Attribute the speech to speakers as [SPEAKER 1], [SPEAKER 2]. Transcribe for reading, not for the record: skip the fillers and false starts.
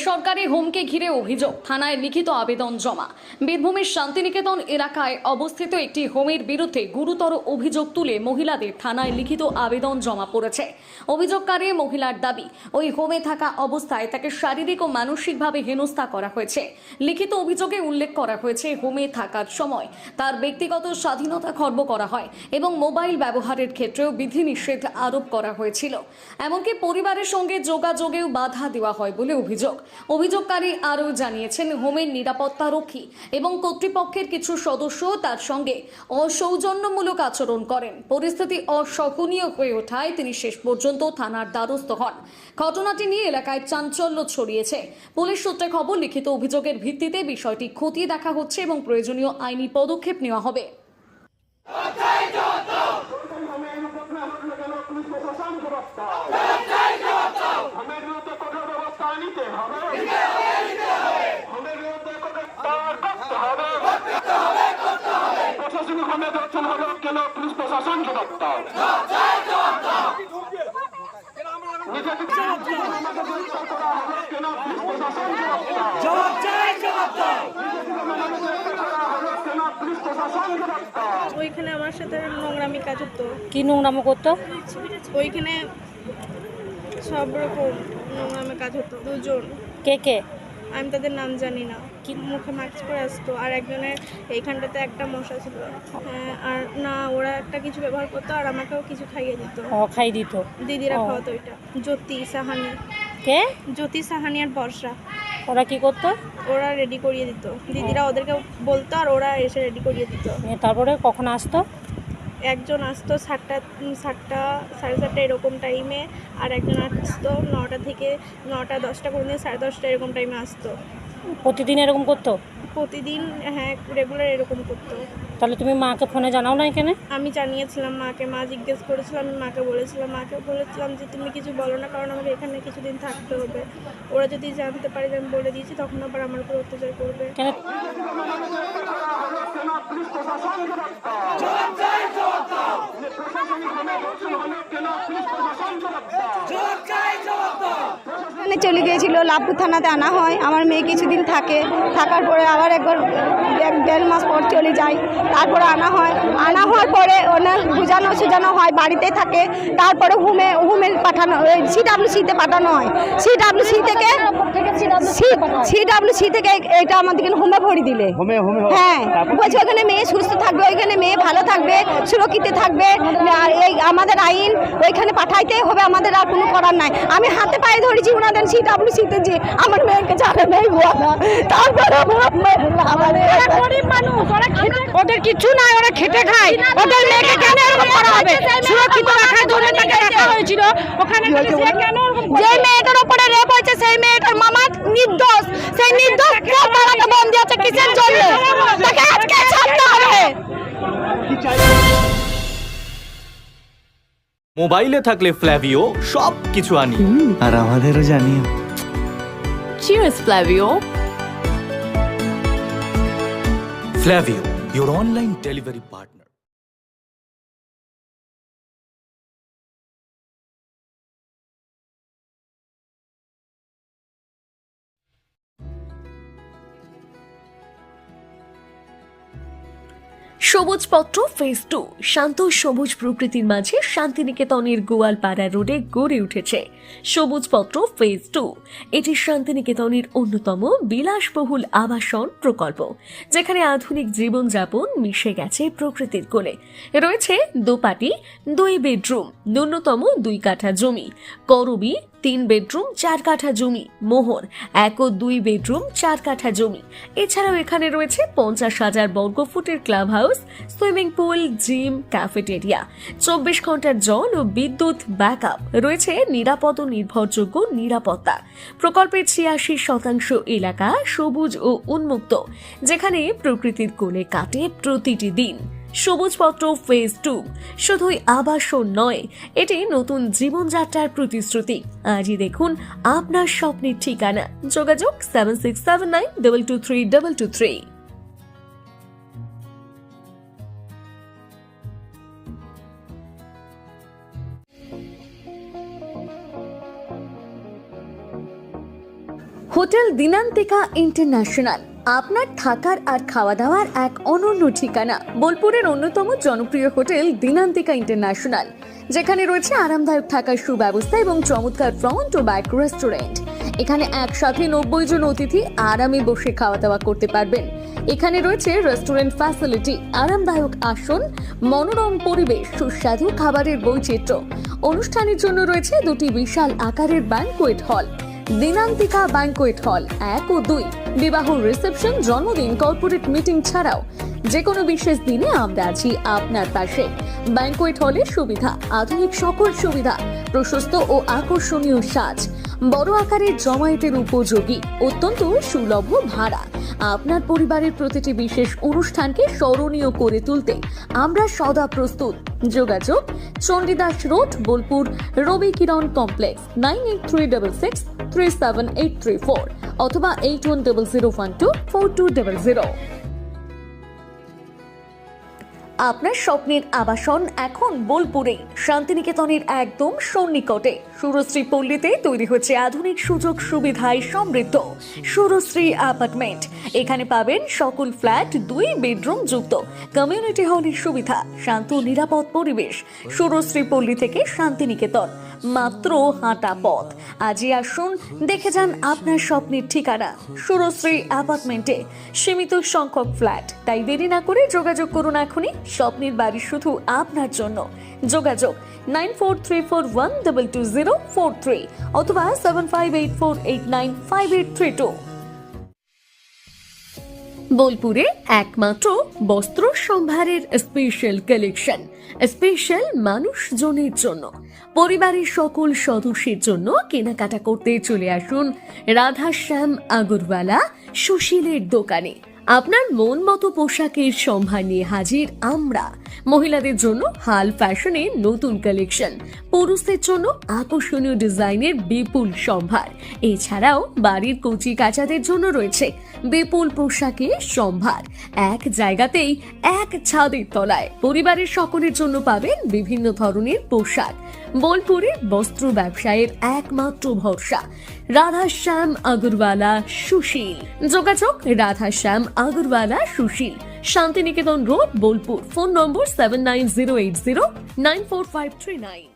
[SPEAKER 1] বেসরকারি হোমকে ঘিরে অভিযোগ, থানায় লিখিত আবেদন জমা। বীরভূমের শান্তিনিকেতন এলাকায় অবস্থিত একটি হোমের বিরুদ্ধে গুরুতর অভিযোগ তুলে মহিলাদের থানায় লিখিত আবেদন জমা পড়েছে। অভিযোগকারী মহিলার দাবি, ওই হোমে থাকা অবস্থায় তাকে শারীরিক ও মানসিকভাবে হেনস্থা করা হয়েছে। লিখিত অভিযোগে উল্লেখ করা হয়েছে, হোমে থাকার সময় তার ব্যক্তিগত স্বাধীনতা খর্ব করা হয় এবং মোবাইল ব্যবহারের ক্ষেত্রেও বিধিনিষেধ আরোপ করা হয়েছিল। এমনকি পরিবারের সঙ্গে যোগাযোগেও বাধা দেওয়া হয় বলে অভিযোগ। অভিযোগকারী আরও জানিয়েছেন, হোমের নিরাপত্তা রক্ষী এবং কর্তৃপক্ষের কিছু সদস্য তার সঙ্গে অসৌজন্যমূলক আচরণ করেন। পরিস্থিতি অসহনীয় হয়ে ওঠায় তিনি শেষ পর্যন্ত থানার দ্বারস্থ হন। ঘটনাটি নিয়ে এলাকায় চাঞ্চল্য ছড়িয়েছে। পুলিশ সূত্রে খবর, লিখিত অভিযোগের ভিত্তিতে বিষয়টি খতিয়ে দেখা হচ্ছে এবং প্রয়োজনীয় আইনি পদক্ষেপ নেওয়া হবে।
[SPEAKER 2] ওইখানে আমার সাথে নোংরামি কাজ হতো।
[SPEAKER 3] কি নোংরামো করতো?
[SPEAKER 2] ওইখানে সব রকম নোংরামি কাজ হতো। দুজন,
[SPEAKER 3] কে কে?
[SPEAKER 2] আমি তাদের নাম জানি না। কি মুখে মাস্ক পরে আসতো, আর একজনের এইখানটাতে একটা মশা ছিল। হ্যাঁ, আর না ওরা একটা কিছু ব্যবহার করতো আর আমাকেও কিছু খাইয়ে দিত।
[SPEAKER 3] খাই দিত?
[SPEAKER 2] দিদিরা
[SPEAKER 3] ও।
[SPEAKER 2] খাওয়াতো। ওইটা জ্যোতি সাহানি।
[SPEAKER 3] কে?
[SPEAKER 2] জ্যোতি সাহানি আর বর্ষা।
[SPEAKER 3] ওরা কি করতো?
[SPEAKER 2] ওরা রেডি করিয়ে দিত। দিদিরা ওদেরকে বলতো আর ওরা এসে রেডি করিয়ে দিত।
[SPEAKER 3] তারপরে কখন আসতো?
[SPEAKER 2] একজন আসতো 7টা 7:30 এরকম টাইমে, আর একজন আসতো 9টা থেকে 9টা 10টা, কোনোদিন 10:30 এরকম টাইমে আসতো।
[SPEAKER 3] প্রতিদিন এরকম করতো?
[SPEAKER 2] প্রতিদিন, হ্যাঁ, রেগুলার এরকম করতো।
[SPEAKER 3] তাহলে তুমি মাকে ফোনে জানাও না এখানে?
[SPEAKER 2] আমি জানিয়েছিলাম মাকে, মা জিজ্ঞেস করেছিলাম, আমি মাকে বলেছিলাম যে তুমি কিছু বলো না, কারণ আমাকে এখানে কিছুদিন থাকতে হবে। ওরা যদি জানতে পারে যে আমি বলে দিয়েছি, তখন আবার আমার উপর অত্যাচার করবে।
[SPEAKER 3] কেন?
[SPEAKER 4] চলে গিয়েছিল, লাভপুর থানাতে আনা হয়। আমার মেয়ে কিছুদিন থাকার পরে আবার একবার 1.5 মাস পর চলে যায়। তারপরে আনা হওয়ার পরে ওনার বুঝানো হয়, বাড়িতে থাকে। তারপরে হোমে পাঠানো, সিডাব্লিউসিতে পাঠানো হয়। সিডাব্লিউসি থেকে এটা আমাদেরকে হোমে ভরি দিলে, হ্যাঁ, বলছে ওখানে মেয়ে সুস্থ থাকবে, ওইখানে মেয়ে ভালো থাকবে, সুরক্ষিত থাকবে। আর এই আমাদের আইন ওইখানে পাঠাইতেই হবে, আমাদের আর কোনো করার নাই। আমি হাতে পায়ে ধরেছি ওনাদের সিডাব্লিউসিতে যে আমার মেয়েকে ছাড়ে নেই গোয়াটা। তারপরে গরিব মানুষ, ওদের কিছু নাই, ওরা খেটে খায়। ওদের মেয়েকে কেন এরকম করা হবে? সুরক্ষিত রাখার জন্য তাকে রাখা হয়েছিল ওখানে। যে মেয়েটার উপরে রেপ হয়েছে, সেই মেয়েটার মামা নির্দোষ। সেই নির্দোষ তারাকে বন্দি আছে কিসের জন্য? তাকে আজকে ছাড়তে হবে।
[SPEAKER 5] মোবাইলে থাকলে ফ্ল্যাভিও সব কিছু আনি,
[SPEAKER 6] আর আমাদেরও জানিও।
[SPEAKER 7] Cheers, Flavio.
[SPEAKER 5] Flavio, your online delivery partner.
[SPEAKER 7] সবুজ পত্র ফেজ 2 শান্ত সবুজ প্রকৃতির মাঝে শান্তিনিকেতনের গোয়ালপাড়া রোডে গড়ে উঠেছে সবুজ পত্র ফেজ 2। এটি শান্তিনিকেতনের অন্যতম বিলাসবহুল আবাসন প্রকল্প, যেখানে আধুনিক জীবনযাপন মিশে গেছে প্রকৃতির কোলে। রয়েছে দোপাটি, 2 বেডরুম, ন্যূনতম 2 কাঠা জমি, করবি 3 বেডরুম 4 কাঠা জমি, মোহর 1 ও 2 বেডরুম 4 কাঠা জমি। এছাড়াও এখানে রয়েছে 50,000 বর্গফুটের club house, swimming pool, gym, cafeteria, 24 ঘন্টার জল ও বিদ্যুৎ ব্যাকআপ। রয়েছে নিরাপদ ও নির্ভরযোগ্য নিরাপত্তা। প্রকল্পের 86% এলাকা সবুজ ও উন্মুক্ত, যেখানে প্রকৃতির কোলে কাটে প্রতিটি দিন। সবুজ পত্র ফেজ 2 শুধুই আবাসন নয়, এটি নতুন জীবনযাত্রার প্রতিশ্রুতি। আজই দেখুন আপনার স্বপ্নের ঠিকানা। যোগাযোগ 7679223223।
[SPEAKER 1] হোটেল দিনান্তিকা ইন্টারন্যাশনাল আপনার থাকার আর খাওয়া দাওয়ার এক অনন্য ঠিকানা। বোলপুরের অন্যতম জনপ্রিয় হোটেল দিনান্তিকা ইন্টারন্যাশনাল, যেখানে রয়েছে আরামদায়ক থাকার সুব্যবস্থা এবং চমৎকার ফ্রন্ট ও ব্যাক রেস্টুরেন্ট। এখানে একসাথে 90 জন অতিথি আরামে বসে খাওয়া দাওয়া করতে পারবেন। এখানে রয়েছে রেস্টুরেন্ট ফ্যাসিলিটি, আরামদায়ক আসন, মনোরম পরিবেশ, সুস্বাদু খাবারের বৈচিত্র্য। অনুষ্ঠানের জন্য রয়েছে দুটি বিশাল আকারের banquet hall, Dinantika banquet hall 1 ও 2। বিবাহ, রিসেপশন, জন্মদিন, কর্পোরেট মিটিং ছাড়াও যে কোনো বিশেষ দিনে আমরা আছি আপনার পাশে। ব্যাংকোয়েট হলের সুবিধা, আধুনিক সকল সুবিধা, প্রশস্ত ও আকর্ষণীয় সাজ, বড় আকারের জমায়েতের উপযোগী, অত্যন্ত সুলভ ভাড়া। আপনার পরিবারের প্রতিটি বিশেষ অনুষ্ঠানকে স্মরণীয় করে তুলতে আমরা সদা প্রস্তুত। যোগাযোগ চণ্ডীদাস রোড, বোলপুর, রবি কিরণ কমপ্লেক্স, 9836637834 অথবা 8100124200। আপনার স্বপ্নের আবাসন এখন বোলপুরে, শান্তিনিকেতনের একদম সন্নিকটে সুরশ্রী পল্লীতে তৈরি হচ্ছে আধুনিক সুযোগ সুবিধায় সমৃদ্ধ সুরশ্রী অ্যাপার্টমেন্ট। এখানে পাবেন সকল ফ্ল্যাট 2 বেডরুম যুক্ত, কমিউনিটি হলের সুবিধা, শান্ত নিরাপদ পরিবেশ। সুরশ্রী পল্লী থেকে শান্তিনিকেতন মাত্র হাঁটা পথ। আজই আসুন, দেখে যান আপনার স্বপ্নের ঠিকানা সুরশ্রী অ্যাপার্টমেন্টে। সীমিত সংখ্যক ফ্ল্যাট, তাই দেরি না করে যোগাযোগ করুন এখনই। স্বপ্নের বাড়ি শুধু আপনার জন্য। যোগাযোগ 9434122043 অথবা 7584895832। বোলপুরে একমাত্র বস্ত্র সম্ভারের স্পেশাল কালেকশন, স্পেশাল মানুষজনের জন্য, পরিবারের সকল সদস্যের জন্য কেনাকাটা করতে চলে আসুন রাধাশ্যাম আগরওয়ালা সুশীলের দোকানে। আপনার মন মতো পোশাকের সম্ভার নিয়ে হাজির আমরা। মহিলাদের জন্য হাল ফ্যাশনের নতুন কালেকশন, পুরুষদের জন্য আকর্ষণীয় ডিজাইনের বিপুল সম্ভার। এছাড়াও বাড়ির কচি কাচাদের জন্য রয়েছে বিপুল পোশাকের সম্ভার। এক জায়গাতেই, এক ছাদের তলায় পরিবারের সকলের জন্য পাবেন বিভিন্ন ধরনের পোশাক। বোলপুরের বস্ত্র ব্যবসায়ের একমাত্র ভরসা রাধাশ্যাম আগরওয়ালা সুশীল। যোগাযোগ Radhashyam Agarwala Sushil, Santiniketan road, Bolpur. Phone number 7908094539।